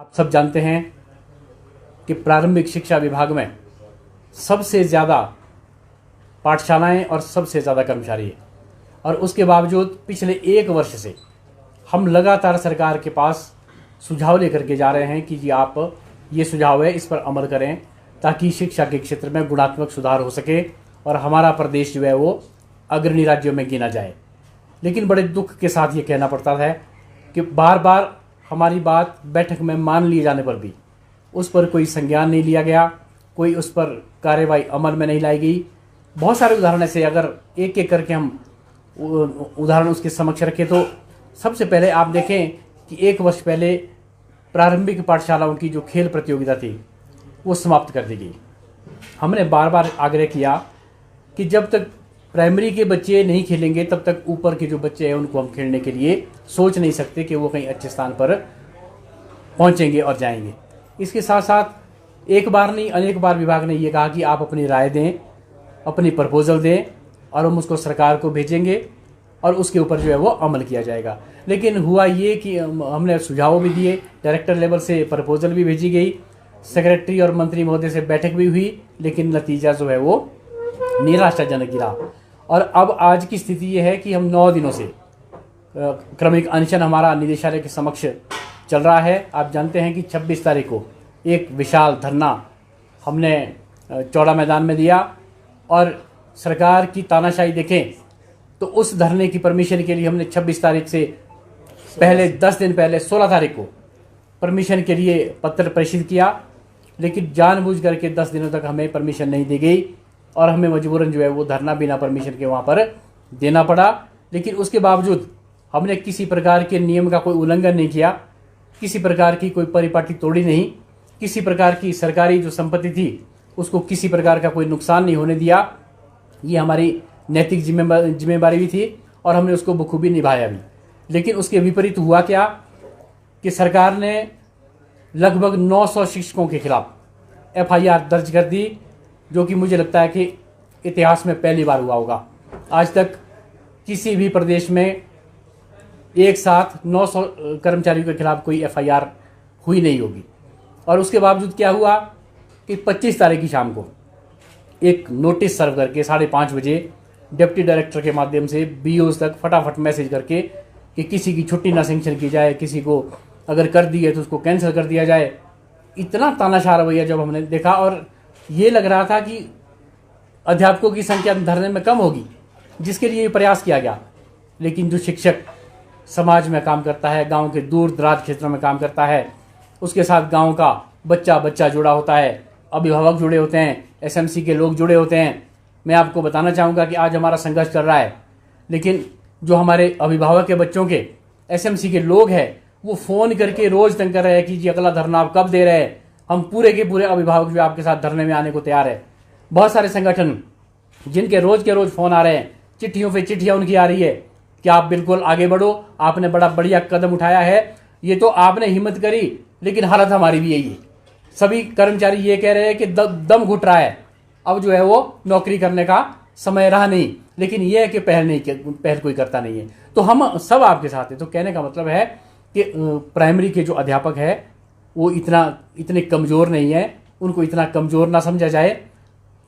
आप सब जानते हैं कि प्रारंभिक शिक्षा विभाग में सबसे ज़्यादा पाठशालाएं और सबसे ज़्यादा कर्मचारी हैं, और उसके बावजूद पिछले 1 वर्ष से हम लगातार सरकार के पास सुझाव लेकर के जा रहे हैं कि जी आप ये सुझाव है, इस पर अमल करें ताकि शिक्षा के क्षेत्र में गुणात्मक सुधार हो सके और हमारा प्रदेश जो है वो अग्रणी राज्यों में गिना जाए। लेकिन बड़े दुख के साथ ये कहना पड़ता है कि बार बार हमारी बात बैठक में मान लिए जाने पर भी उस पर कोई संज्ञान नहीं लिया गया, कोई उस पर कार्रवाई अमल में नहीं लाई गई। बहुत सारे उदाहरण से अगर एक एक करके हम उदाहरण उसके समक्ष रखें तो सबसे पहले आप देखें कि 1 वर्ष पहले प्रारंभिक पाठशालाओं की जो खेल प्रतियोगिता थी वो समाप्त कर दी गई। हमने बार बार आग्रह किया कि जब तक प्राइमरी के बच्चे नहीं खेलेंगे तब तक ऊपर के जो बच्चे हैं उनको हम खेलने के लिए सोच नहीं सकते कि वो कहीं अच्छे स्थान पर पहुंचेंगे और जाएंगे। इसके साथ साथ एक बार नहीं अनेक बार विभाग ने ये कहा कि आप अपनी राय दें, अपनी प्रपोजल दें और हम उसको सरकार को भेजेंगे और उसके ऊपर जो है वो अमल किया जाएगा। लेकिन हुआ ये कि हमने सुझाव भी दिए, डायरेक्टर लेवल से प्रपोजल भी भेजी गई, सेक्रेटरी और मंत्री महोदय से बैठक भी हुई, लेकिन नतीजा जो है वो निराशाजनक गिरा। और अब आज की स्थिति ये है कि हम 9 दिनों से क्रमिक अनशन हमारा निदेशालय के समक्ष चल रहा है। आप जानते हैं कि 26 तारीख को एक विशाल धरना हमने चौड़ा मैदान में दिया और सरकार की तानाशाही देखें तो उस धरने की परमिशन के लिए हमने 26 तारीख से पहले 10 दिन पहले 16 तारीख को परमिशन के लिए पत्र प्रेषित किया, लेकिन जानबूझ करके 10 दिनों तक हमें परमिशन नहीं दी गई और हमें मजबूरन जो है वो धरना बिना परमिशन के वहाँ पर देना पड़ा। लेकिन उसके बावजूद हमने किसी प्रकार के नियम का कोई उल्लंघन नहीं किया, किसी प्रकार की कोई परिपाटी तोड़ी नहीं, किसी प्रकार की सरकारी जो संपत्ति थी उसको किसी प्रकार का कोई नुकसान नहीं होने दिया। ये हमारी नैतिक जिम्मेदारी भी थी और हमने उसको बखूबी निभाया भी। लेकिन उसके विपरीत हुआ क्या कि सरकार ने लगभग 900 शिक्षकों के खिलाफ FIR दर्ज कर दी, जो कि मुझे लगता है कि इतिहास में पहली बार हुआ होगा। आज तक किसी भी प्रदेश में एक साथ 900 कर्मचारियों के खिलाफ कोई FIR हुई नहीं होगी। और उसके बावजूद क्या हुआ कि 25 तारीख की शाम को एक नोटिस सर्व करके 5:30 बजे डिप्टी डायरेक्टर के माध्यम से BOs तक फटाफट मैसेज करके कि किसी की छुट्टी ना सैंक्शन की जाए, किसी को अगर कर दी है तो उसको कैंसिल कर दिया जाए। इतना तानाशाह रवैया जब हमने देखा और ये लग रहा था कि अध्यापकों की संख्या धरने में कम होगी, जिसके लिए प्रयास किया गया। लेकिन जो शिक्षक समाज में काम करता है, गांव के दूर दराज क्षेत्रों में काम करता है, उसके साथ गांव का बच्चा जुड़ा होता है, अभिभावक जुड़े होते हैं, SMC के लोग जुड़े होते हैं। मैं आपको बताना चाहूँगा कि आज हमारा संघर्ष चल रहा है, लेकिन जो हमारे अभिभावक के बच्चों के SMC के लोग हैं वो फ़ोन करके रोज़ तंग कर रहे हैं कि जी अगला धरना आप कब दे रहे हैं, हम पूरे के पूरे अभिभावक भी आपके साथ धरने में आने को तैयार है। बहुत सारे संगठन जिनके रोज़ के रोज़ फ़ोन आ रहे हैं, चिट्ठियों पे चिट्ठियाँ उनकी आ रही है कि आप बिल्कुल आगे बढ़ो, आपने बड़ा बढ़िया कदम उठाया है, ये तो आपने हिम्मत करी, लेकिन हालत हमारी भी यही है। सभी कर्मचारी ये कह रहे हैं कि दम घुट रहा है, अब जो है वो नौकरी करने का समय रहा नहीं। लेकिन ये है कि पहल कोई करता नहीं है। तो हम सब आपके साथ हैं। तो कहने का मतलब है कि प्राइमरी के जो अध्यापक है वो इतने कमज़ोर नहीं है, उनको इतना कमज़ोर ना समझा जाए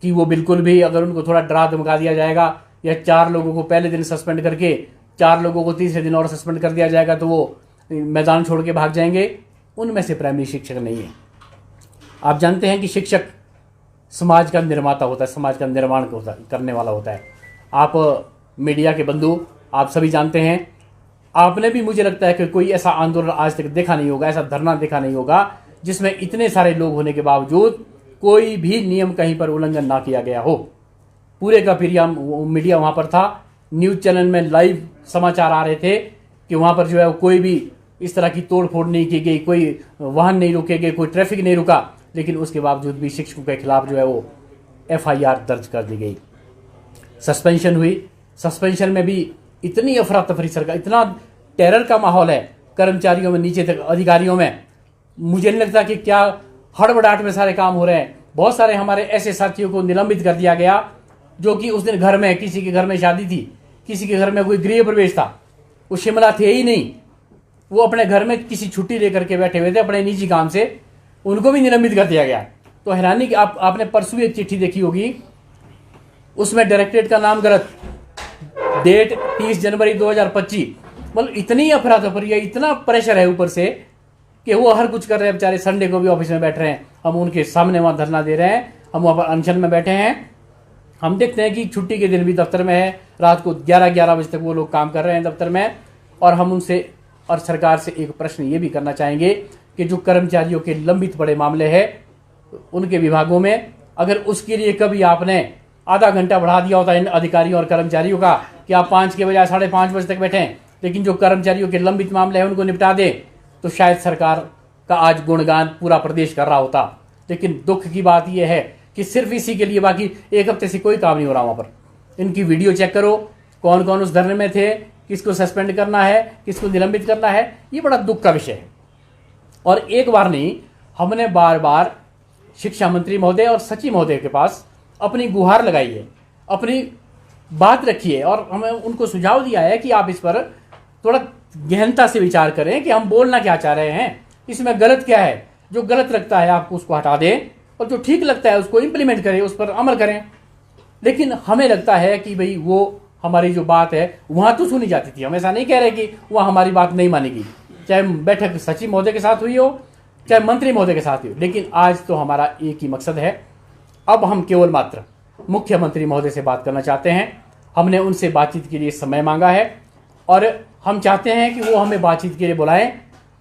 कि वो बिल्कुल भी, अगर उनको थोड़ा डरा धमका दिया जाएगा या 4 लोगों को पहले दिन सस्पेंड करके 4 लोगों को तीसरे दिन और सस्पेंड कर दिया जाएगा तो वो मैदान छोड़ के भाग जाएंगे। उनमें से प्राइमरी शिक्षक नहीं है। आप जानते हैं कि शिक्षक समाज का निर्माता होता है, समाज का निर्माण करने वाला होता है। आप मीडिया के बंधु, आप सभी जानते हैं, आपने भी मुझे लगता है कि कोई ऐसा आंदोलन आज तक देखा नहीं होगा, ऐसा धरना देखा नहीं होगा जिसमें इतने सारे लोग होने के बावजूद कोई भी नियम कहीं पर उल्लंघन ना किया गया हो। पूरे का मीडिया वहाँ पर था, न्यूज़ चैनल में लाइव समाचार आ रहे थे कि वहाँ पर जो है कोई भी इस तरह की तोड़ फोड़ नहीं की गई, कोई वाहन नहीं रोके गए, कोई ट्रैफिक नहीं रुका, लेकिन उसके बावजूद भी शिक्षकों के खिलाफ जो है वो FIR दर्ज कर दी गई। सस्पेंशन हुई, सस्पेंशन में भी इतनी अफरा तफरी सरकार, इतना टेरर का माहौल है कर्मचारियों में, नीचे तक अधिकारियों में। मुझे नहीं लगता कि क्या हड़बड़ाहट में सारे काम हो रहे हैं। बहुत सारे हमारे ऐसे साथियों को निलंबित कर दिया गया जो कि उस दिन घर में, किसी के घर में शादी थी, किसी के घर में कोई गृह प्रवेश था, वो शिमला थे ही नहीं, वो अपने घर में किसी छुट्टी लेकर के बैठे हुए थे अपने निजी काम से, उनको भी निलंबित कर दिया गया। तो हैरानी कि आपने परसों एक चिट्ठी देखी होगी, उसमें डायरेक्टरेट का नाम गलत, डेट 30 जनवरी 2025। मतलब इतनी अफरा तफरी है, इतना प्रेशर है ऊपर से कि वो हर कुछ कर रहे हैं बेचारे। संडे को भी ऑफिस में बैठ रहे हैं, हम उनके सामने वहाँ धरना दे रहे हैं, हम वहाँ पर अनशन में बैठे हैं। हम देखते हैं कि छुट्टी के दिन भी दफ्तर में है, रात को 11-11 बजे तक वो लोग काम कर रहे हैं दफ्तर में। और हम उनसे और सरकार से एक प्रश्न ये भी करना चाहेंगे कि जो कर्मचारियों के लंबित पड़े मामले हैं उनके विभागों में, अगर उसके लिए कभी आपने आधा घंटा बढ़ा दिया होता इन अधिकारियों और कर्मचारियों का कि आप 5 के बजाय 5:30 बजे तक बैठें, लेकिन जो कर्मचारियों के लंबित मामले हैं उनको निपटा दें, तो शायद सरकार का आज गुणगान पूरा प्रदेश कर रहा होता। लेकिन दुख की बात यह है कि सिर्फ इसी के लिए बाकी एक हफ्ते से कोई काम नहीं हो रहा। वहाँ पर इनकी वीडियो चेक करो, कौन कौन उस धरने में थे, किसको सस्पेंड करना है, किसको निलंबित करना है, ये बड़ा दुख का विषय है। और एक बार नहीं, हमने बार बार शिक्षा मंत्री महोदय और सचिव महोदय के पास अपनी गुहार लगाई है, अपनी बात रखी है, और हमें उनको सुझाव दिया है कि आप इस पर थोड़ा गहनता से विचार करें कि हम बोलना क्या चाह रहे हैं, इसमें गलत क्या है। जो गलत लगता है आपको उसको हटा दें, और जो ठीक लगता है उसको इंप्लीमेंट करें, उस पर अमल करें। लेकिन हमें लगता है कि भाई वो हमारी जो बात है वहाँ तो सुनी जाती थी। हम ऐसा नहीं कह रहे कि वहाँ हमारी बात नहीं मानेगी, चाहे बैठक सचिव महोदय के साथ हुई हो, चाहे मंत्री महोदय के साथ हुई हो। लेकिन आज तो हमारा एक ही मकसद है, अब हम केवल मात्र मुख्यमंत्री महोदय से बात करना चाहते हैं। हमने उनसे बातचीत के लिए समय मांगा है, और हम चाहते हैं कि वो हमें बातचीत के लिए बुलाएं,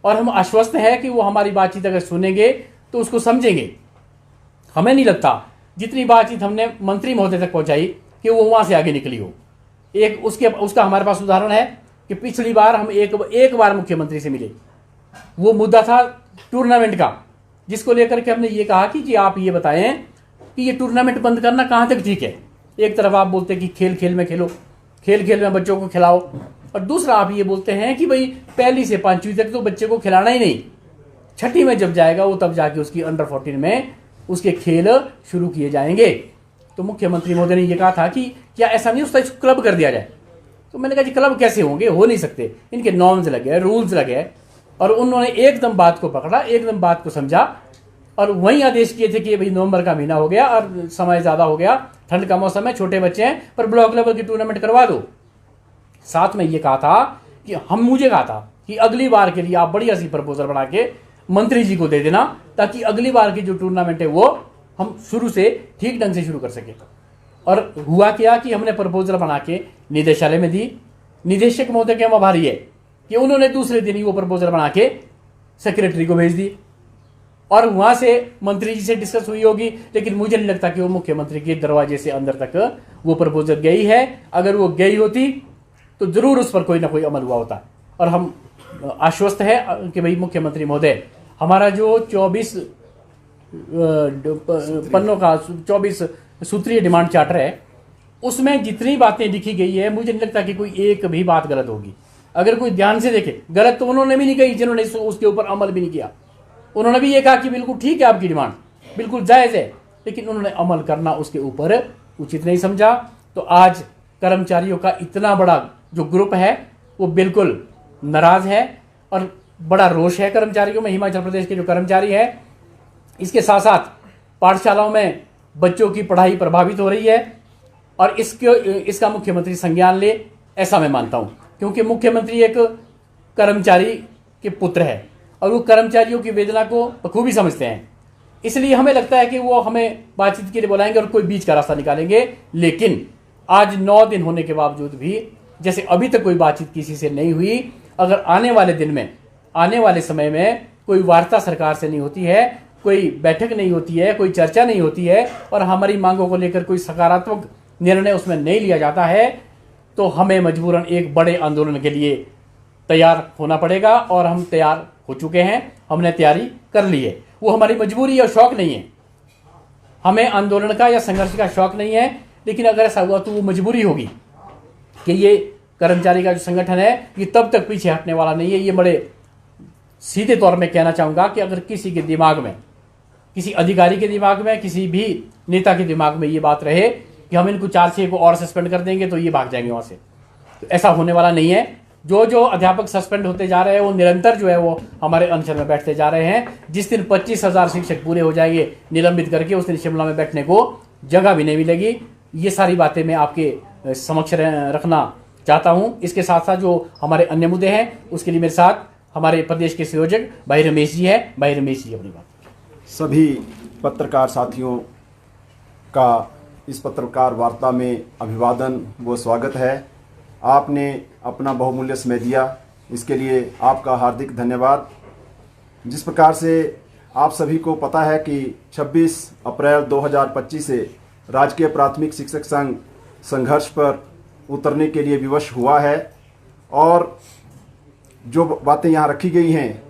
और हम आश्वस्त हैं कि वो हमारी बातचीत अगर सुनेंगे तो उसको समझेंगे। हमें नहीं लगता जितनी बातचीत हमने मंत्री महोदय तक पहुंचाई कि वो वहां से आगे निकली हो। एक उसका हमारे पास उदाहरण है कि पिछली बार हम एक बार मुख्यमंत्री से मिले, वो मुद्दा था टूर्नामेंट का, जिसको लेकर के हमने ये कहा कि जी आप ये बताएं कि ये टूर्नामेंट बंद करना कहाँ तक ठीक है। एक तरफ आप बोलते हैं कि खेल खेल में खेलो, खेल खेल में बच्चों को खिलाओ, और दूसरा आप ये बोलते हैं कि भाई 1 से 5वीं तक तो बच्चे को खिलाना ही नहीं, 6ठी में जब जाएगा वो तब जाके उसकी अंडर 14 में उसके खेल शुरू किए जाएंगे। तो मुख्यमंत्री महोदय ने ये कहा था कि क्या ऐसा नहीं उसका क्लब कर दिया जाए। तो मैंने कहा जी क्लब कैसे होंगे, हो नहीं सकते, इनके नॉर्म्स लगे, रूल्स लगे। और उन्होंने एकदम बात को पकड़ा, एकदम बात को समझा, और वहीं आदेश किए थे कि भाई नवंबर का महीना हो गया और समय ज़्यादा हो गया, ठंड का मौसम है, छोटे बच्चे हैं, पर ब्लॉक लेवल की टूर्नामेंट करवा दो। साथ में ये कहा था कि मुझे कहा था कि अगली बार के लिए आप बढ़िया सी प्रपोजल बना के मंत्री जी को दे देना, ताकि अगली बार की जो टूर्नामेंट है वो हम शुरू से ठीक ढंग से शुरू कर सके। और हुआ क्या कि हमने प्रपोजल बना के निदेशालय में दी। निदेशक महोदय के हम आभारी है कि उन्होंने दूसरे दिन ही वो प्रपोजल बना के सेक्रेटरी को भेज दी, और वहां से मंत्री जी से डिस्कस हुई होगी। लेकिन मुझे नहीं लगता कि वो मुख्यमंत्री के दरवाजे से अंदर तक वो प्रपोजल गई है। अगर वो गई होती तो जरूर उस पर कोई ना कोई अमल हुआ होता। और हम आश्वस्त है कि भाई मुख्यमंत्री महोदय, हमारा जो 24 पन्नों का 24 सूत्रीय डिमांड चार्टर है, उसमें जितनी बातें लिखी गई है, मुझे नहीं लगता कि कोई एक भी बात गलत होगी। अगर कोई ध्यान से देखे, गलत तो उन्होंने भी नहीं कही जिन्होंने उसके ऊपर अमल भी नहीं किया। उन्होंने भी ये कहा कि बिल्कुल ठीक है आपकी डिमांड, बिल्कुल जायज़ है, लेकिन उन्होंने अमल करना उसके ऊपर उचित नहीं समझा। तो आज कर्मचारियों का इतना बड़ा जो ग्रुप है वो बिल्कुल नाराज है, और बड़ा रोष है कर्मचारियों में। हिमाचल प्रदेश के जो कर्मचारी है, इसके साथ साथ पाठशालाओं में बच्चों की पढ़ाई प्रभावित हो रही है, और इसका मुख्यमंत्री संज्ञान ले, ऐसा मैं मानता हूं। क्योंकि मुख्यमंत्री एक कर्मचारी के पुत्र है, और वो कर्मचारियों की वेदना को बखूबी समझते हैं। इसलिए हमें लगता है कि वो हमें बातचीत के लिए बुलाएंगे और कोई बीच का रास्ता निकालेंगे। लेकिन आज 9 दिन होने के बावजूद भी जैसे अभी तक कोई बातचीत किसी से नहीं हुई, अगर आने वाले दिन में, आने वाले समय में कोई वार्ता सरकार से नहीं होती है, कोई बैठक नहीं होती है, कोई चर्चा नहीं होती है, और हमारी मांगों को लेकर कोई सकारात्मक निर्णय उसमें नहीं लिया जाता है, तो हमें मजबूरन एक बड़े आंदोलन के लिए तैयार होना पड़ेगा। और हम तैयार हो चुके हैं, हमने तैयारी कर ली है। वो हमारी मजबूरी या शौक नहीं है, हमें आंदोलन का या संघर्ष का शौक नहीं है। लेकिन अगर ऐसा हुआ तो वो मजबूरी होगी कि ये कर्मचारी का जो संगठन है ये तब तक पीछे हटने वाला नहीं है। ये बड़े सीधे तौर में कहना चाहूँगा कि अगर किसी के दिमाग में, किसी अधिकारी के दिमाग में, किसी भी नेता के दिमाग में ये बात रहे कि हम इनको 4-6 को और सस्पेंड कर देंगे तो ये भाग जाएंगे वहाँ से, तो ऐसा होने वाला नहीं है। जो जो अध्यापक सस्पेंड होते जा रहे हैं वो निरंतर जो है वो हमारे अनशन में बैठते जा रहे हैं। जिस दिन 25,000 शिक्षक पूरे हो जाएंगे निलंबित करके, उस दिन शिमला में बैठने को जगह भी नहीं मिलेगी। ये सारी बातें मैं आपके समक्ष रखना चाहता हूं। इसके साथ साथ जो हमारे अन्य मुद्दे हैं उसके लिए मेरे साथ हमारे प्रदेश के संयोजक भाई रमेश जी है। भाई रमेश जी अपनी बात। सभी पत्रकार साथियों का इस पत्रकार वार्ता में अभिवादन व स्वागत है। आपने अपना बहुमूल्य समय दिया, इसके लिए आपका हार्दिक धन्यवाद। जिस प्रकार से आप सभी को पता है कि 26 अप्रैल 2025 से राजकीय प्राथमिक शिक्षक संघ संघर्ष पर उतरने के लिए विवश हुआ है और जो बातें यहाँ रखी गई हैं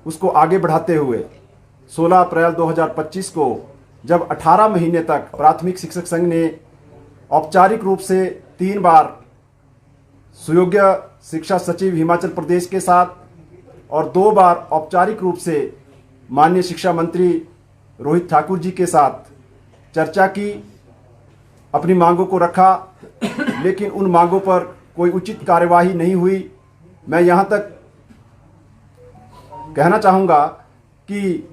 उसको आगे बढ़ाते हुए 16 अप्रैल 2025 को जब 18 महीने तक प्राथमिक शिक्षक संघ ने औपचारिक रूप से 3 बार सुयोग्य शिक्षा सचिव हिमाचल प्रदेश के साथ और 2 बार औपचारिक रूप से माननीय शिक्षा मंत्री रोहित ठाकुर जी के साथ चर्चा की, अपनी मांगों को रखा, लेकिन उन मांगों पर कोई उचित कार्यवाही नहीं हुई। मैं यहाँ तक कहना चाहूँगा कि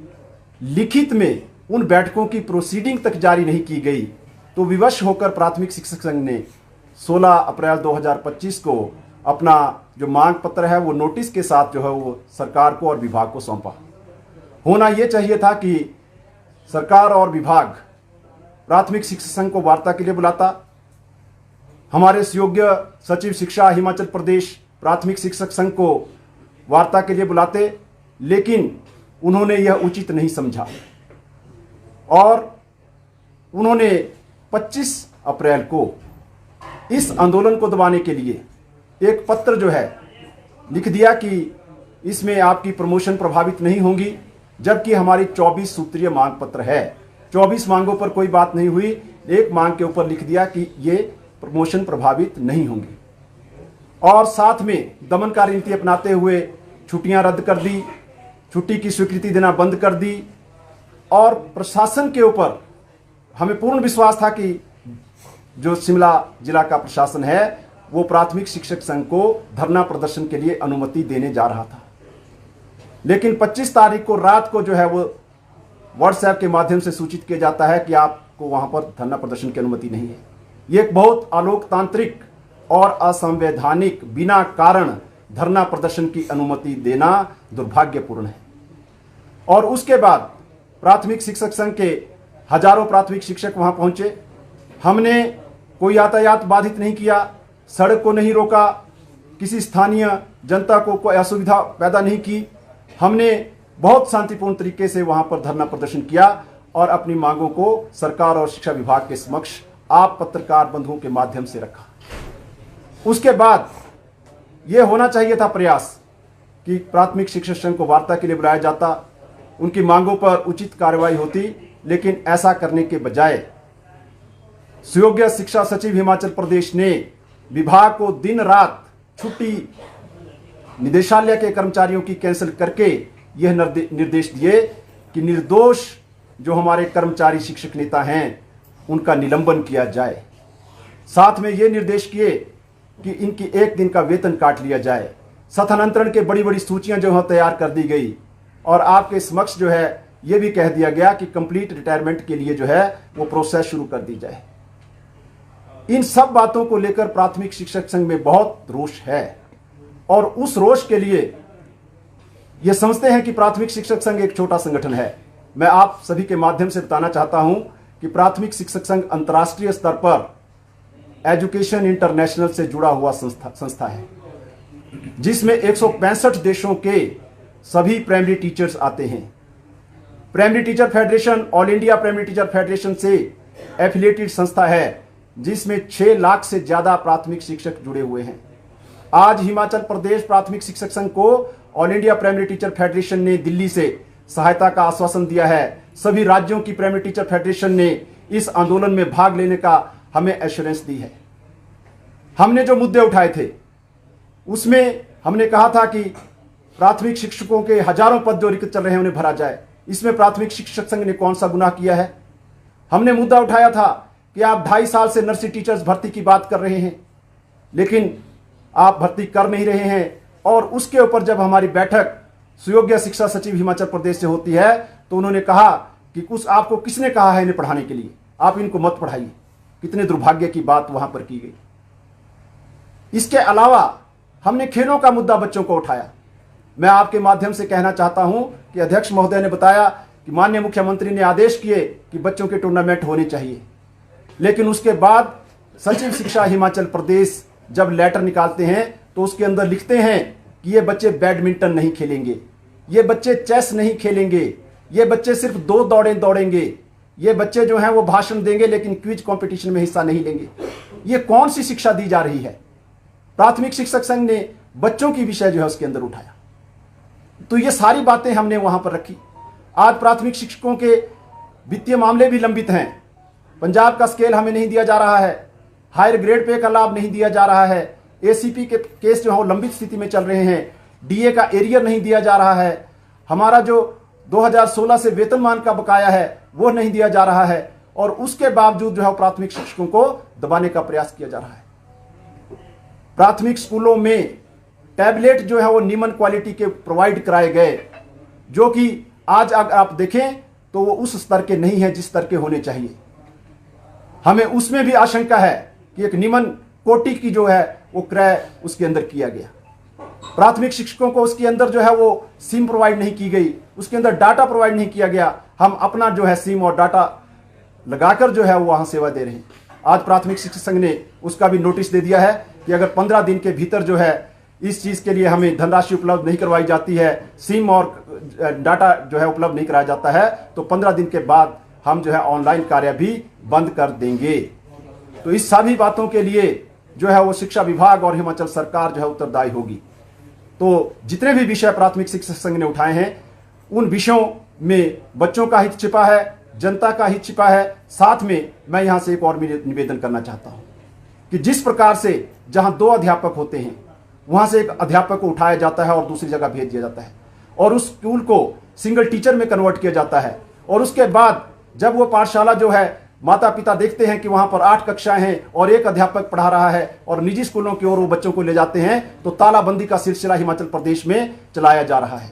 लिखित में उन बैठकों की प्रोसीडिंग तक जारी नहीं की गई, तो विवश होकर प्राथमिक शिक्षक संघ ने 16 अप्रैल 2025 को अपना जो मांग पत्र है वो नोटिस के साथ जो है वो सरकार को और विभाग को सौंपा। होना ये चाहिए था कि सरकार और विभाग प्राथमिक शिक्षक संघ को वार्ता के लिए बुलाता, हमारे सुयोग्य सचिव शिक्षा हिमाचल प्रदेश प्राथमिक शिक्षक संघ को वार्ता के लिए बुलाते, लेकिन उन्होंने यह उचित नहीं समझा और उन्होंने 25 अप्रैल को इस आंदोलन को दबाने के लिए एक पत्र जो है लिख दिया कि इसमें आपकी प्रमोशन प्रभावित नहीं होगी, जबकि हमारी 24 सूत्रीय मांग पत्र है। 24 मांगों पर कोई बात नहीं हुई, एक मांग के ऊपर लिख दिया कि ये प्रमोशन प्रभावित नहीं होंगी और साथ में दमनकारी नीति अपनाते हुए छुट्टियां रद्द कर दी, छुट्टी की स्वीकृति देना बंद कर दी और प्रशासन के ऊपर हमें पूर्ण विश्वास था कि जो शिमला जिला का प्रशासन है वो प्राथमिक शिक्षक संघ को धरना प्रदर्शन के लिए अनुमति देने जा रहा था, लेकिन 25 तारीख को रात को जो है वो व्हाट्सएप के माध्यम से सूचित किया जाता है कि आपको वहां पर धरना प्रदर्शन की अनुमति नहीं है। ये एक बहुत अलोकतांत्रिक और असंवैधानिक बिना कारण धरना प्रदर्शन की अनुमति देना दुर्भाग्यपूर्ण है। और उसके बाद प्राथमिक शिक्षक संघ के हजारों प्राथमिक शिक्षक वहां पहुंचे। हमने कोई यातायात बाधित नहीं किया, सड़क को नहीं रोका, किसी स्थानीय जनता को कोई असुविधा पैदा नहीं की। हमने बहुत शांतिपूर्ण तरीके से वहां पर धरना प्रदर्शन किया और अपनी मांगों को सरकार और शिक्षा विभाग के समक्ष आप पत्रकार बंधुओं के माध्यम से रखा। उसके बाद यह होना चाहिए था प्रयास कि प्राथमिक शिक्षक संघ को वार्ता के लिए बुलाया जाता, उनकी मांगों पर उचित कार्रवाई होती, लेकिन ऐसा करने के बजाय सुयोग्य शिक्षा सचिव हिमाचल प्रदेश ने विभाग को दिन रात छुट्टी निदेशालय के कर्मचारियों की कैंसिल करके यह निर्देश दिए कि निर्दोष जो हमारे कर्मचारी शिक्षक नेता हैं उनका निलंबन किया जाए। साथ में यह निर्देश किए कि इनकी 1 दिन का वेतन काट लिया जाए। स्थानांतरण के बड़ी बड़ी सूचियां जो है तैयार कर दी गई और आपके समक्ष जो है यह भी कह दिया गया कि कंप्लीट रिटायरमेंट के लिए जो है वो प्रोसेस शुरू कर दी जाए। इन सब बातों को लेकर प्राथमिक शिक्षक संघ में बहुत रोष है और उस रोष के लिए ये समझते हैं कि प्राथमिक शिक्षक संघ एक छोटा संगठन है। मैं आप सभी के माध्यम से बताना चाहता हूं कि प्राथमिक शिक्षक संघ अंतर्राष्ट्रीय स्तर पर एजुकेशन इंटरनेशनल से जुड़ा हुआ संस्था है, जिसमें 165 देशों के सभी प्राइमरी टीचर्स आते हैं। Primary teacher federation all India primary teacher federation से एफिलिएटेड संस्था है, जिसमें 6 लाख से ज्यादा प्राथमिक शिक्षक जुड़े हुए हैं। आज हिमाचल प्रदेश प्राथमिक शिक्षक संघ को all India primary teacher federation ने दिल्ली से सहायता का आश्वासन दिया है। सभी राज्यों की प्राइमरी टीचर फेडरेशन ने इस आंदोलन में भाग लेने का हमें एश्योरेंस दी है। हमने जो मुद्दे उठाए थे उसमें हमने कहा था कि प्राथमिक शिक्षकों के हजारों पद जो रिक्त चल रहे हैं उन्हें भरा जाए। इसमें प्राथमिक शिक्षक संघ ने कौन सा गुनाह किया है? हमने मुद्दा उठाया था कि आप 2.5 साल से नर्सरी टीचर्स भर्ती की बात कर रहे हैं, लेकिन आप भर्ती कर नहीं रहे हैं। और उसके ऊपर जब हमारी बैठक सुयोग्य शिक्षा सचिव हिमाचल प्रदेश से होती है तो उन्होंने कहा कि कुछ आपको किसने कहा है इन्हें पढ़ाने के लिए, आप इनको मत पढ़ाइए। कितने दुर्भाग्य की बात वहां पर की गई। इसके अलावा हमने खेलों का मुद्दा बच्चों को उठाया। मैं आपके माध्यम से कहना चाहता हूं कि अध्यक्ष महोदय ने बताया कि माननीय मुख्यमंत्री ने आदेश किए कि बच्चों के टूर्नामेंट होने चाहिए, लेकिन उसके बाद सचिव शिक्षा हिमाचल प्रदेश जब लेटर निकालते हैं तो उसके अंदर लिखते हैं कि ये बच्चे बैडमिंटन नहीं खेलेंगे, ये बच्चे चेस नहीं खेलेंगे, ये बच्चे सिर्फ 2 दौड़ें दौड़ेंगे, ये बच्चे जो हैं वो भाषण देंगे लेकिन क्विज कंपटीशन में हिस्सा नहीं लेंगे। ये कौन सी शिक्षा दी जा रही है? प्राथमिक शिक्षक संघ ने बच्चों की विषय जो है उसके अंदर उठाया। तो ये सारी बातें हमने वहां पर रखी। आज प्राथमिक शिक्षकों के वित्तीय मामले भी लंबित हैं। पंजाब का स्केल हमें नहीं दिया जा रहा है, हायर ग्रेड पे का लाभ नहीं दिया जा रहा है, एसीपी के केस जो है वो लंबित स्थिति में चल रहे हैं, डीए का एरियर नहीं दिया जा रहा है, हमारा जो 2016 से वेतनमान का बकाया है वो नहीं दिया जा रहा है, और उसके बावजूद जो है प्राथमिक शिक्षकों को दबाने का प्रयास किया जा रहा है। प्राथमिक स्कूलों में टैबलेट जो है वो निम्न क्वालिटी के प्रोवाइड कराए गए, जो कि आज अगर आप देखें तो वो उस स्तर के नहीं है जिस स्तर के होने चाहिए। हमें उसमें भी आशंका है कि एक निम्न कोटि की जो है वो क्रय उसके अंदर किया गया। प्राथमिक शिक्षकों को उसके अंदर जो है वो सिम प्रोवाइड नहीं की गई, उसके अंदर डाटा प्रोवाइड नहीं किया गया। हम अपना जो है सिम और डाटा लगाकर जो है वो वहां सेवा दे रहे हैं। आज प्राथमिक शिक्षक संघ ने उसका भी नोटिस दे दिया है कि अगर 15 दिन के भीतर जो है इस चीज के लिए हमें धनराशि उपलब्ध नहीं करवाई जाती है, सिम और डाटा जो है उपलब्ध नहीं कराया जाता है, तो 15 दिन के बाद हम जो है ऑनलाइन कार्य भी बंद कर देंगे। तो इस सभी बातों के लिए जो है वो शिक्षा विभाग और हिमाचल सरकार जो है उत्तरदायी होगी। तो जितने भी विषय प्राथमिक शिक्षक संघ ने उठाए हैं उन विषयों में बच्चों का हित छिपा है, जनता का हित छिपा है। साथ में मैं यहां से एक और निवेदन करना चाहता हूं कि जिस प्रकार से जहां 2 अध्यापक होते हैं वहां से एक अध्यापक को उठाया जाता है और दूसरी जगह भेज दिया जाता है, और उस स्कूल को सिंगल टीचर में कन्वर्ट किया जाता है, और उसके बाद जब वो पाठशाला जो है माता पिता देखते हैं कि वहां पर 8 कक्षाएं हैं और एक अध्यापक पढ़ा रहा है और निजी स्कूलों की ओर वो बच्चों को ले जाते हैं, तो तालाबंदी का सिलसिला हिमाचल प्रदेश में चलाया जा रहा है।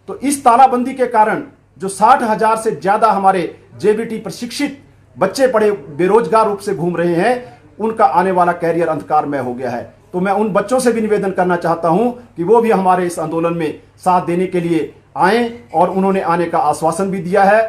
तो इस तालाबंदी के कारण जो 60,000 से ज्यादा हमारे जेबीटी प्रशिक्षित बच्चे पढ़े बेरोजगार रूप से घूम रहे हैं, उनका आने वाला कैरियर अंधकारमय हो गया है। तो मैं उन बच्चों से भी निवेदन करना चाहता हूं कि वो भी हमारे इस आंदोलन में साथ देने के लिए आए, और उन्होंने आने का आश्वासन भी दिया है।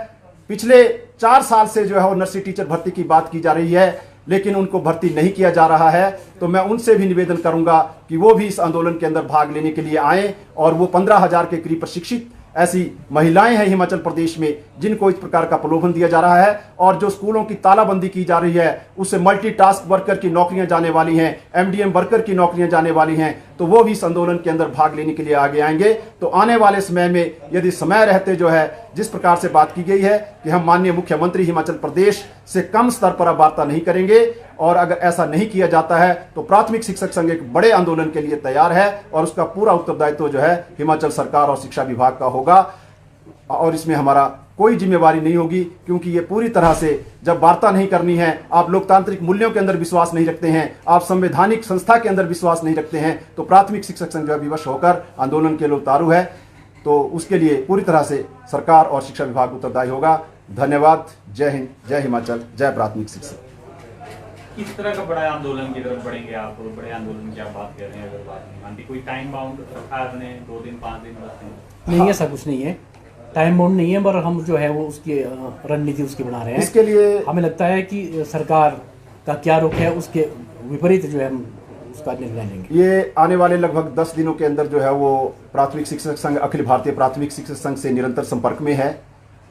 पिछले 4 साल से जो है वो नर्सरी टीचर भर्ती की बात की जा रही है, लेकिन उनको भर्ती नहीं किया जा रहा है। तो मैं उनसे भी निवेदन करूंगा कि वो भी इस आंदोलन के अंदर भाग लेने के लिए आए, और वो 15,000 के करीब प्रशिक्षित ऐसी महिलाएं हैं हिमाचल प्रदेश में जिनको इस प्रकार का प्रलोभन दिया जा रहा है, और जो स्कूलों की तालाबंदी की जा रही है उससे मल्टीटास्क वर्कर की नौकरियां जाने वाली हैं, एमडीएम वर्कर की नौकरियां जाने वाली हैं, तो वो भी इस आंदोलन के अंदर भाग लेने के लिए आगे आएंगे। तो आने वाले समय में यदि समय रहते जो है जिस प्रकार से बात की गई है कि हम माननीय मुख्यमंत्री हिमाचल प्रदेश से कम स्तर पर अब वार्ता नहीं करेंगे, और अगर ऐसा नहीं किया जाता है तो प्राथमिक शिक्षक संघ एक बड़े आंदोलन के लिए तैयार है, और उसका पूरा उत्तरदायित्व जो है हिमाचल सरकार और शिक्षा विभाग का होगा, और इसमें हमारा कोई जिम्मेवारी नहीं होगी। क्योंकि ये पूरी तरह से जब वार्ता नहीं करनी है, आप लोकतांत्रिक मूल्यों के अंदर विश्वास नहीं रखते हैं, आप संवैधानिक संस्था के अंदर विश्वास नहीं रखते हैं, तो प्राथमिक शिक्षक संघ जो विवश होकर आंदोलन के लिए उतारू है। तो उसके लिए पूरी तरह से सरकार और शिक्षा विभाग उत्तरदायी होगा। धन्यवाद। जय हिंद, जय हिमाचल, जय प्राथमिक शिक्षक। किस तरह का बड़ा आंदोलन की तरफ बढ़ेंगे आप? बड़े आंदोलन की आप बात कर रहे हैं, अगर बात नहीं मानती, कोई टाइम बाउंड रखा है आपने? 2 दिन, 5 दिन, 10 दिन? नहीं, ऐसा कुछ नहीं है, टाइम बाउंड नहीं है, पर हम जो है वो उसकी रणनीति उसकी बना रहे हैं। इसके लिए हमें लगता है कि सरकार का क्या रुख है उसके विपरीत जो है हम उसका निर्णय लेंगे। ये आने वाले लगभग 10 दिनों के अंदर जो है वो प्राथमिक शिक्षक संघ अखिल भारतीय प्राथमिक शिक्षक संघ से निरंतर संपर्क में है,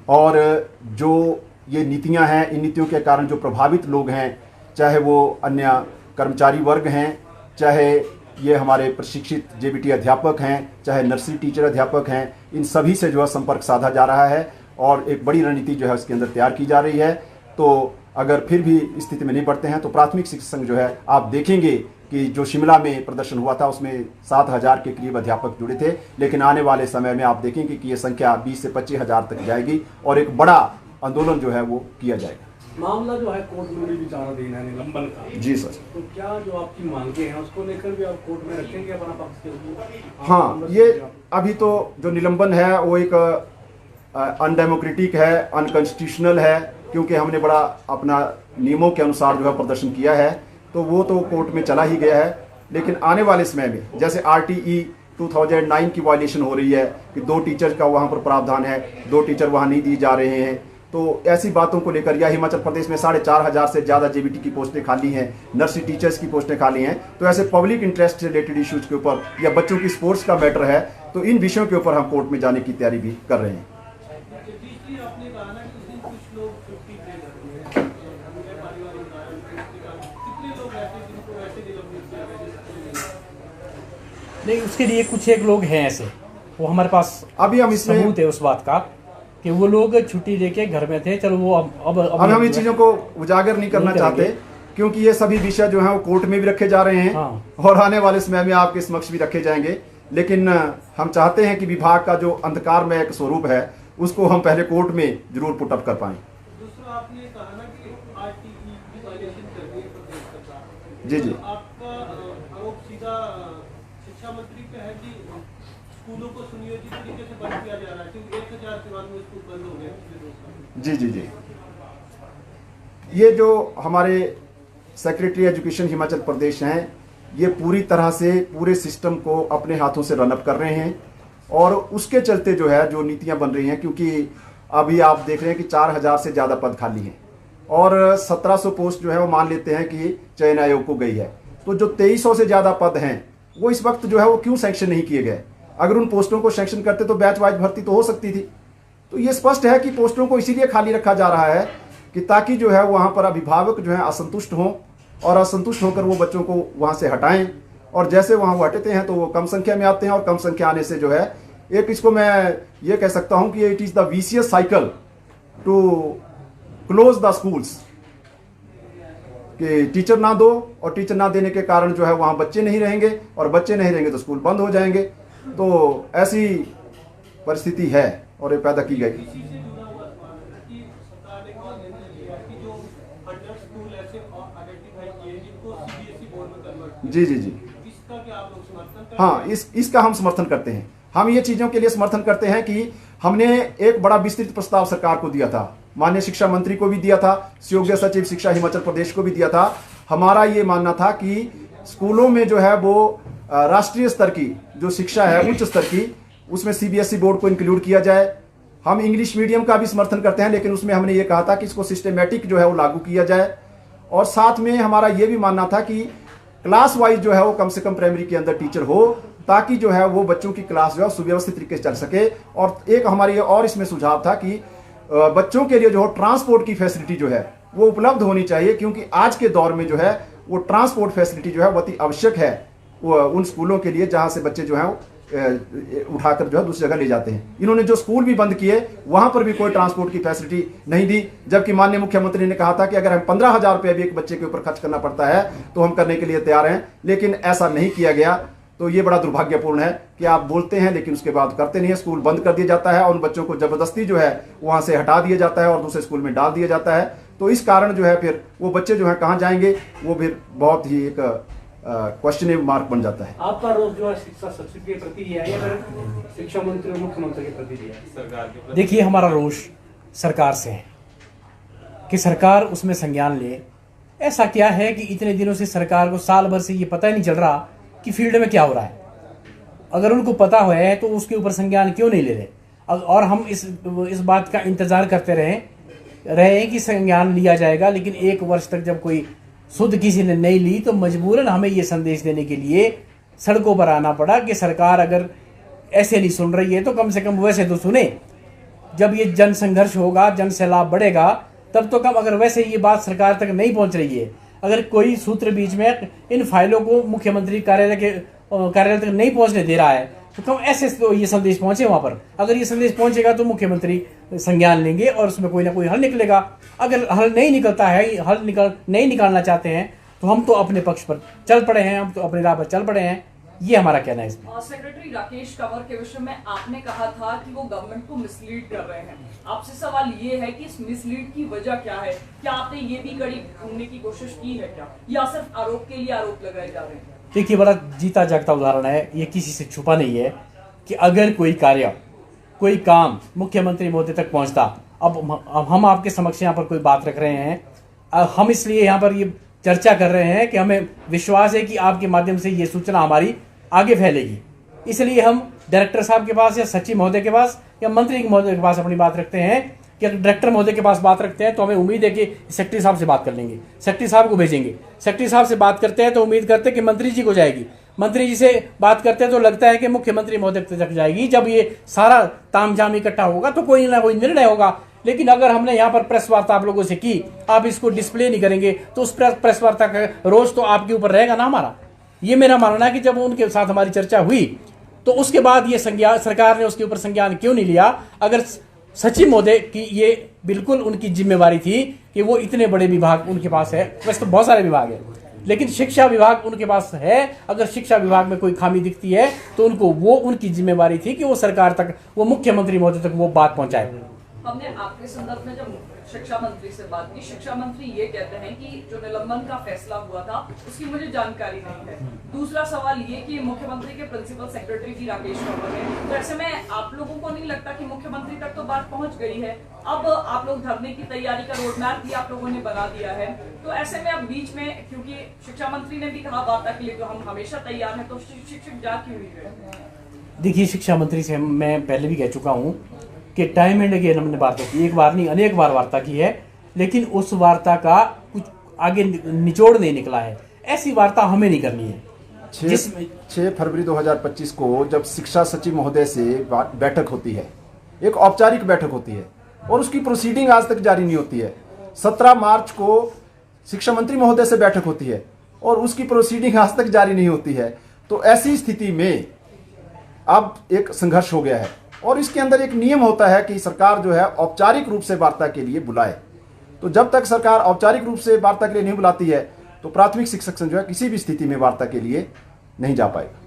और जो ये नीतियां हैं, इन नीतियों के कारण जो प्रभावित लोग हैं, चाहे वो अन्य कर्मचारी वर्ग हैं, चाहे ये हमारे प्रशिक्षित जेबीटी अध्यापक हैं, चाहे नर्सरी टीचर अध्यापक हैं, इन सभी से जो है संपर्क साधा जा रहा है, और एक बड़ी रणनीति जो है उसके अंदर तैयार की जा रही है। तो अगर फिर भी स्थिति में नहीं बढ़ते हैं तो प्राथमिक शिक्षक संघ जो है, आप देखेंगे कि जो शिमला में प्रदर्शन हुआ था उसमें 7,000 के करीब अध्यापक जुड़े थे, लेकिन आने वाले समय में आप देखेंगे कि ये संख्या 20 से 25,000 तक जाएगी, और एक बड़ा आंदोलन जो है वो किया जाएगा। मामला जो है कोर्ट में भी विचाराधीन है निलंबन का। जी सर। तो क्या जो आपकी मांगे हैं उसको लेकर भी आप कोर्ट में रखेंगे अपना पक्ष के लिए? हाँ, ये अभी तो जो निलंबन है वो एक अनडेमोक्रेटिक है, अनकॉन्स्टिट्यूशनल है, क्योंकि हमने बड़ा अपना नियमों के अनुसार जो है प्रदर्शन किया है, तो वो तो कोर्ट में चला ही गया है। लेकिन आने वाले समय में जैसे RTE 2009 की वायलेशन हो रही है कि 2 टीचर का वहाँ पर प्रावधान है, 2 टीचर वहाँ नहीं दिए जा रहे हैं, तो ऐसी बातों को लेकर, या हिमाचल प्रदेश में 4,500 से ज़्यादा JBT की पोस्टें खाली हैं, नर्सरी टीचर्स की पोस्टें खाली हैं, तो ऐसे पब्लिक इंटरेस्ट से रिलेटेड इश्यूज़ के ऊपर या बच्चों की स्पोर्ट्स का मैटर है, तो इन विषयों के ऊपर हम कोर्ट में जाने की तैयारी भी कर रहे हैं। नहीं, उसके लिए कुछ एक लोग हैं ऐसे, वो हमारे पास अभी हम इसमें सबूत है उस बात का कि वो लोग छुट्टी लेके घर में थे। चलो वो अब हम इन चीज़ों को उजागर नहीं करना चाहते, क्योंकि ये सभी विषय जो हैं वो कोर्ट में भी रखे जा रहे हैं। हाँ। और आने वाले समय में आपके समक्ष भी रखे जाएंगे। लेकिन हम चाहते हैं कि विभाग का जो अंधकार में एक स्वरूप है उसको हम पहले कोर्ट में जरूर पुटअप कर पाएं। दूसरा, आपने कहा ना कि RTE की वायलेशन कर रही है प्रदेश सरकार। जी जी। तो आपका आरोप सीधा शिक्षा मंत्री पे है कि स्कूलों को सुनियोजित तरीके से बंद किया जा रहा है, क्योंकि 1000 के बाद में स्कूल बंद हो गए पिछले 2 साल। जी जी जी। ये जो हमारे सेक्रेटरी एजुकेशन हिमाचल प्रदेश हैं, ये पूरी तरह से पूरे सिस्टम को अपने हाथों से रनअप कर रहे हैं, और उसके चलते जो है जो नीतियां बन रही हैं, क्योंकि अभी आप देख रहे हैं कि 4,000 से ज़्यादा पद खाली हैं और 1700 पोस्ट जो है वो मान लेते हैं कि चयन आयोग को गई है। तो जो 2300 से ज़्यादा पद हैं वो इस वक्त जो है वो क्यों सैंक्शन नहीं किए गए? अगर उन पोस्टों को सैंक्शन करते तो बैच वाइज भर्ती तो हो सकती थी। तो ये स्पष्ट है कि पोस्टों को इसीलिए खाली रखा जा रहा है कि ताकि जो है वहाँ पर अभिभावक जो है असंतुष्ट हों, और असंतुष्ट होकर वो बच्चों को वहाँ से हटाएं, और जैसे वहाँ वो हटते हैं तो वो कम संख्या में आते हैं, और कम संख्या आने से जो है एक, इसको मैं ये कह सकता हूँ कि it is the vicious cycle to close the schools, कि टीचर ना दो, और टीचर ना देने के कारण जो है वहाँ बच्चे नहीं रहेंगे, और बच्चे नहीं रहेंगे तो स्कूल बंद हो जाएंगे। तो ऐसी परिस्थिति है और ये पैदा की गई। जी जी जी। इसका क्या आप लोग समर्थन करते हैं? हाँ, इसका हम समर्थन करते हैं। हम ये चीज़ों के लिए समर्थन करते हैं कि हमने एक बड़ा विस्तृत प्रस्ताव सरकार को दिया था, माननीय शिक्षा मंत्री को भी दिया था, संयोग्य सचिव शिक्षा हिमाचल प्रदेश को भी दिया था। हमारा ये मानना था कि स्कूलों में जो है वो राष्ट्रीय स्तर की जो शिक्षा है, उच्च स्तर की, उसमें CBSE बोर्ड को इंक्लूड किया जाए। हम इंग्लिश मीडियम का भी समर्थन करते हैं, लेकिन उसमें हमने ये कहा था कि इसको सिस्टमेटिक जो है वो लागू किया जाए। और साथ में हमारा ये भी मानना था कि क्लास वाइज जो है वो कम से कम प्राइमरी के अंदर टीचर हो, ताकि जो है वो बच्चों की क्लास जो है सुव्यवस्थित तरीके से चल सके। और एक हमारी और इसमें सुझाव था कि बच्चों के लिए जो ट्रांसपोर्ट की फैसिलिटी जो है वो उपलब्ध होनी चाहिए, क्योंकि आज के दौर में जो है वो ट्रांसपोर्ट फैसिलिटी जो है बहुत ही आवश्यक है वो उन स्कूलों के लिए जहाँ से बच्चे जो हैं उठाकर जो है दूसरी जगह ले जाते हैं। इन्होंने जो स्कूल भी बंद किए वहां पर भी कोई ट्रांसपोर्ट की फैसिलिटी नहीं दी, जबकि माननीय मुख्यमंत्री ने कहा था कि अगर हम 15,000 रुपये भी एक बच्चे के ऊपर खर्च करना पड़ता है तो हम करने के लिए तैयार हैं, लेकिन ऐसा नहीं किया गया। तो ये बड़ा दुर्भाग्यपूर्ण है कि आप बोलते हैं लेकिन उसके बाद करते नहीं है। स्कूल बंद कर दिया जाता है और उन बच्चों को जबरदस्ती जो है वहां से हटा दिया जाता है और दूसरे स्कूल में डाल दिया जाता है। तो इस कारण जो है फिर वो बच्चे जो है कहाँ जाएंगे, वो फिर बहुत ही एक क्वेश्चन मार्क बन जाता है। आपका रोज जो है शिक्षा सचिव के प्रति है या फिर शिक्षा मंत्री और मुख्यमंत्री के प्रति है? सरकार के प्रति। देखिए, हमारा रोष सरकार से है कि सरकार उसमें संज्ञान ले। ऐसा क्या है कि इतने दिनों से सरकार को साल भर से ये पता ही नहीं चल रहा कि फील्ड में क्या हो रहा है। अगर उनको पता है तो उसके ऊपर संज्ञान क्यों नहीं ले रहे? और हम इस बात का इंतजार करते रहे कि संज्ञान लिया जाएगा, लेकिन 1 वर्ष तक जब कोई शुद्ध किसी ने नहीं ली तो मजबूरन हमें ये संदेश देने के लिए सड़कों पर आना पड़ा कि सरकार अगर ऐसे नहीं सुन रही है तो कम से कम वैसे तो सुने। जब ये जन संघर्ष होगा, जन सैलाब बढ़ेगा, तब तो कम। अगर वैसे ये बात सरकार तक नहीं पहुंच रही है, अगर कोई सूत्र बीच में इन फाइलों को मुख्यमंत्री कार्यालय तक नहीं पहुंचने दे रहा है, तो कम ऐसे तो ये संदेश पहुंचे वहां पर। अगर ये संदेश पहुंचेगा तो मुख्यमंत्री संज्ञान लेंगे और उसमें कोई ना कोई हल निकलेगा। अगर हल नहीं निकलता है, नहीं निकालना चाहते हैं, तो हम तो अपने पक्ष पर चल पड़े हैं, हम तो अपनी राह पर चल पड़े हैं। ये हमारा कहना है इसमें। सेक्रेटरी राकेश कंवर के विषय में आपने कहा था कि वो गवर्नमेंट को मिसलीड कर रहे हैं। आपसे सवाल ये है कि इस मिसलीड की वजह क्या है? क्या आपने ये भी कड़ी ढूंढने की कोशिश की है क्या, या सिर्फ आरोप के लिए आरोप लगाए जा रहे हैं? देखिए, बड़ा जीता जागता उदाहरण है, ये किसी से छुपा नहीं है कि अगर कोई कार्य, कोई काम मुख्यमंत्री महोदय तक पहुंचता, अब हम आपके समक्ष यहाँ पर कोई बात रख रहे हैं, हम इसलिए यहाँ पर ये चर्चा कर रहे हैं कि हमें विश्वास है कि आपके माध्यम से ये सूचना हमारी आगे फैलेगी, इसलिए हम डायरेक्टर साहब के पास या सचिव महोदय के पास या मंत्री महोदय के पास अपनी बात रखते हैं कि अगर डायरेक्टर महोदय के पास बात रखते हैं तो हमें उम्मीद है कि सेक्रेटरी साहब से बात कर लेंगे, सेक्रेटरी साहब को भेजेंगे, सेक्रेटरी साहब से बात करते हैं तो उम्मीद करते हैं कि मंत्री जी को जाएगी, मंत्री जी से बात करते हैं तो लगता है कि मुख्यमंत्री महोदय तक जाएगी। जब ये सारा तामझाम इकट्ठा होगा तो कोई ना कोई निर्णय होगा। लेकिन अगर हमने यहाँ पर प्रेस वार्ता आप लोगों से की, आप इसको डिस्प्ले नहीं करेंगे तो उस प्रेस वार्ता का रोज तो आपके ऊपर रहेगा ना हमारा। ये मेरा मानना है कि जब उनके साथ हमारी चर्चा हुई तो उसके बाद ये सरकार ने उसके ऊपर संज्ञान क्यों नहीं लिया? अगर सचिव महोदय की ये बिल्कुल उनकी जिम्मेवारी थी कि वो इतने बड़े विभाग उनके पास है, वैसे तो बहुत सारे विभाग है, लेकिन शिक्षा विभाग उनके पास है। अगर शिक्षा विभाग में कोई खामी दिखती है तो उनकी जिम्मेवारी थी कि वो सरकार तक, वो मुख्यमंत्री महोदय तक वो बात पहुंचाए। हमने आपके संदर्भ में जब शिक्षा मंत्री से बात की, शिक्षा मंत्री ये कहते हैं कि जो निलंबन का फैसला हुआ था उसकी मुझे जानकारी नहीं है। दूसरा सवाल ये कि मुख्यमंत्री के प्रिंसिपल सेक्रेटरी भी राकेश कंवर है, तो ऐसे में आप लोगों को नहीं लगता कि मुख्यमंत्री तक तो बात पहुंच गई है? अब आप लोग धरने की तैयारी का रोड मैप भी आप लोगों ने बना दिया है, तो ऐसे में अब बीच में, क्योंकि शिक्षा मंत्री ने भी कहा वार्ता के लिए तो हम हमेशा तैयार हैं, तो शिक्षक जा क्यों नहीं रहे? देखिए, शिक्षा मंत्री से मैं पहले भी कह चुका हूँ कि टाइम एंड अगेन हमने वार्ता की, एक बार नहीं अनेक बार वार्ता की है, लेकिन उस वार्ता का कुछ आगे निचोड़ नहीं निकला है। ऐसी वार्ता हमें नहीं करनी है। 6 फरवरी 2025 को जब शिक्षा सचिव महोदय से बैठक होती है, एक औपचारिक बैठक होती है और उसकी प्रोसीडिंग आज तक जारी नहीं होती है। 17 मार्च को शिक्षा मंत्री महोदय से बैठक होती है और उसकी प्रोसीडिंग आज तक जारी नहीं होती है। तो ऐसी स्थिति में अब एक संघर्ष हो गया है और इसके अंदर एक नियम होता है कि सरकार जो है औपचारिक रूप से वार्ता के लिए बुलाए। तो जब तक सरकार औपचारिक रूप से वार्ता के लिए नहीं बुलाती है तो प्राथमिक शिक्षक संघ जो है किसी भी स्थिति में वार्ता के लिए नहीं जा पाएगा।